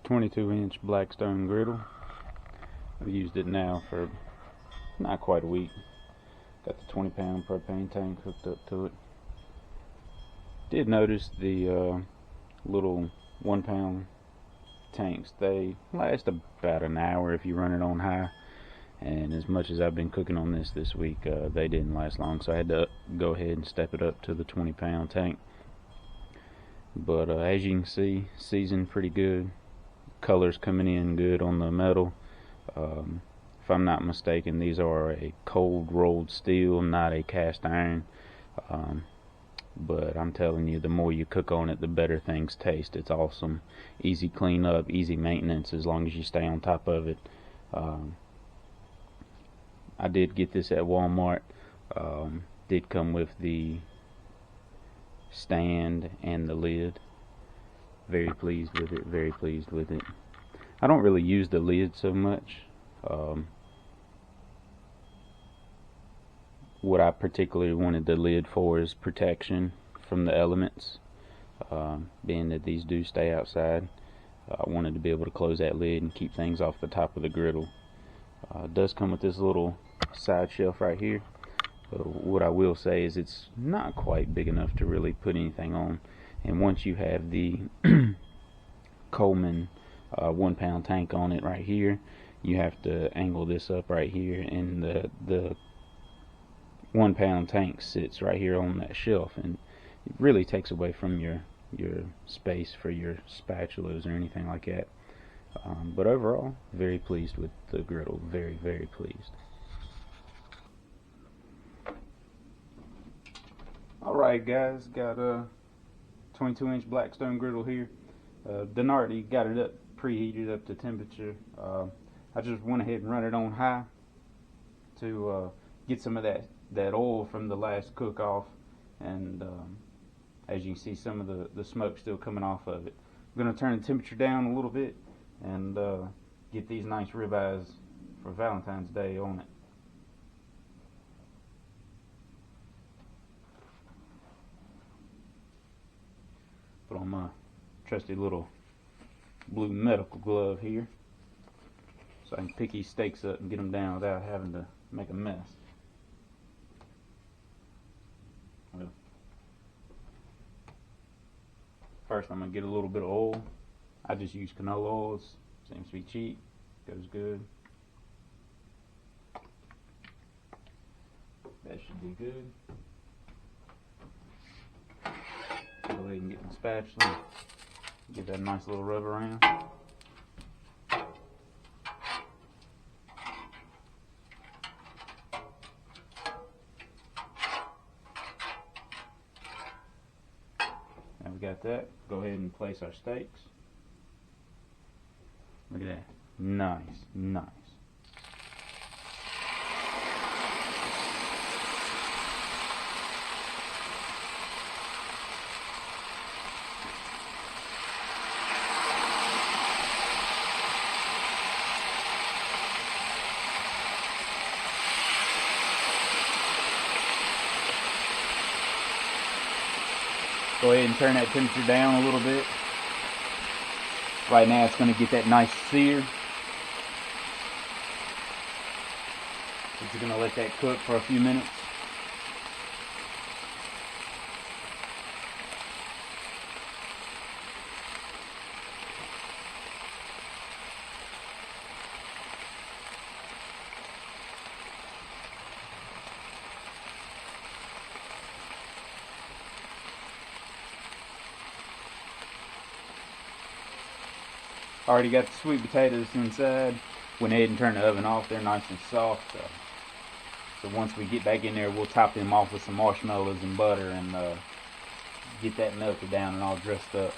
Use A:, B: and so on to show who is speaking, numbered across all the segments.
A: 22-inch Blackstone Griddle. I've used it now for not quite a week. Got the 20-pound propane tank hooked up to it. Did notice the little 1-pound tanks, they last about an hour if you run it on high, and as much as I've been cooking on this week, they didn't last long, so I had to go ahead and step it up to the 20-pound tank. But as you can see, seasoned pretty good. Colors coming in good on the metal. If I'm not mistaken, these are a cold rolled steel, not a cast iron. But I'm telling you, the more you cook on it, the better things taste. It's awesome. Easy cleanup, easy maintenance as long as you stay on top of it. I did get this at Walmart. Did come with the stand and the lid. Very pleased with it, very pleased with it. I don't really use the lid so much. What I particularly wanted the lid for is protection from the elements. Being that these do stay outside, I wanted to be able to close that lid and keep things off the top of the griddle. It does come with this little side shelf right here. What I will say is it's not quite big enough to really put anything on. And once you have the Coleman 1-pound tank on it right here, you have to angle this up right here, and the 1-pound tank sits right here on that shelf, and it really takes away from your space for your spatulas or anything like that. But overall, very pleased with the griddle. Very, very pleased. Alright guys, got a 22-inch Blackstone Griddle here. Done already got it up, preheated up to temperature. I just went ahead and run it on high to get some of that oil from the last cook off, and as you can see, some of the smoke still coming off of it. I'm going to turn the temperature down a little bit and get these nice ribeyes for Valentine's Day on it. Put on my trusty little blue medical glove here so I can pick these steaks up and get them down without having to make a mess. Well, first I'm going to get a little bit of oil. I just use canola oil. It seems to be cheap. Goes good. That should be good. Go ahead and get the spatula. Give that a nice little rub around. Now we got that. Go ahead and place our steaks. Look at that. Nice, nice. Go ahead and turn that temperature down a little bit. Right now it's going to get that nice sear. We're going to let that cook for a few minutes. Already got the sweet potatoes inside. Went ahead and turned the oven off. They're nice and soft. So once we get back in there, we'll top them off with some marshmallows and butter and get that melted down and all dressed up.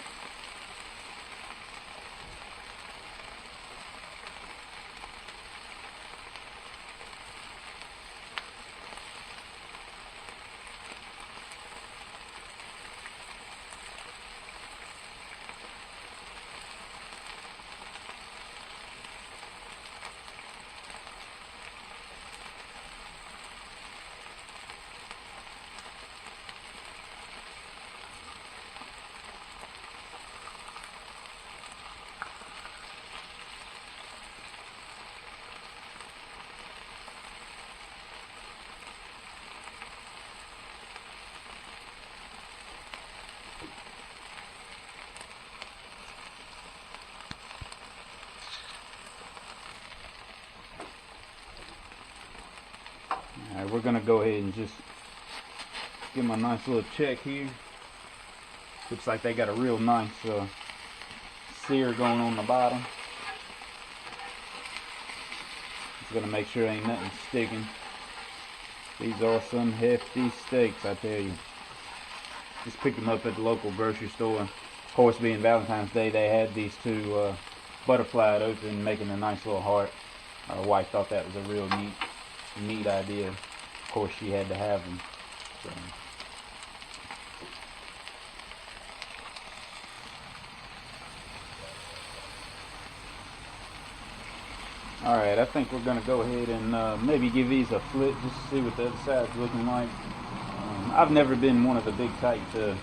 A: we're gonna go ahead and just give them a nice little check here. Looks like they got a real nice sear going on the bottom. Just gonna make sure ain't nothing sticking. These are some hefty steaks, I tell you. Just picked them up at the local grocery store. Of course, being Valentine's Day, they had these two butterflied open, making a nice little heart. Our wife thought that was a real neat idea. Of course, she had to have them. So. Alright, I think we're going to go ahead and maybe give these a flip just to see what the other side's looking like. I've never been one of the big type to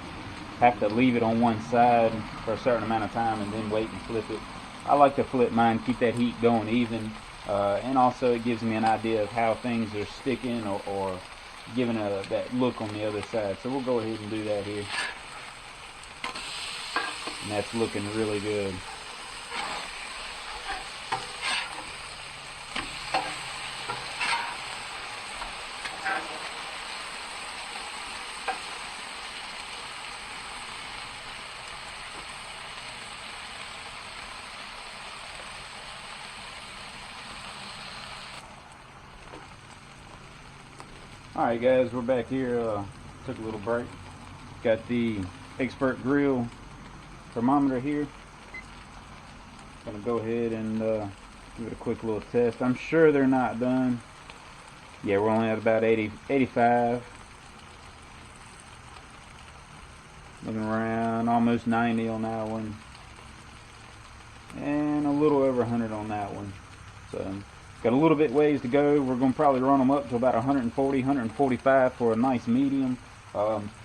A: have to leave it on one side for a certain amount of time and then wait and flip it. I like to flip mine, keep that heat going even, and also it gives me an idea of how things are sticking or giving that look on the other side. So we'll go ahead and do that here. And that's looking really good. Alright guys, we're back here. Took a little break. Got the Expert Grill thermometer here. Gonna go ahead and give it a quick little test. I'm sure they're not done. Yeah, we're only at about 85. Looking around almost 90 on that one. And a little over 100 on that one. So got a little bit ways to go. We're going to probably run them up to about 140, 145 for a nice medium.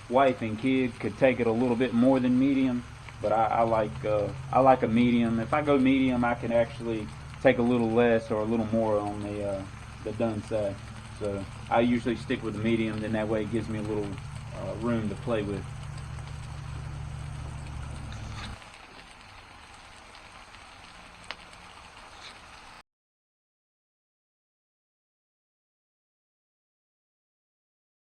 A: Wife and kid could take it a little bit more than medium, but I like a medium. If I go medium, I can actually take a little less or a little more on the done side. So I usually stick with the medium, then that way it gives me a little room to play with.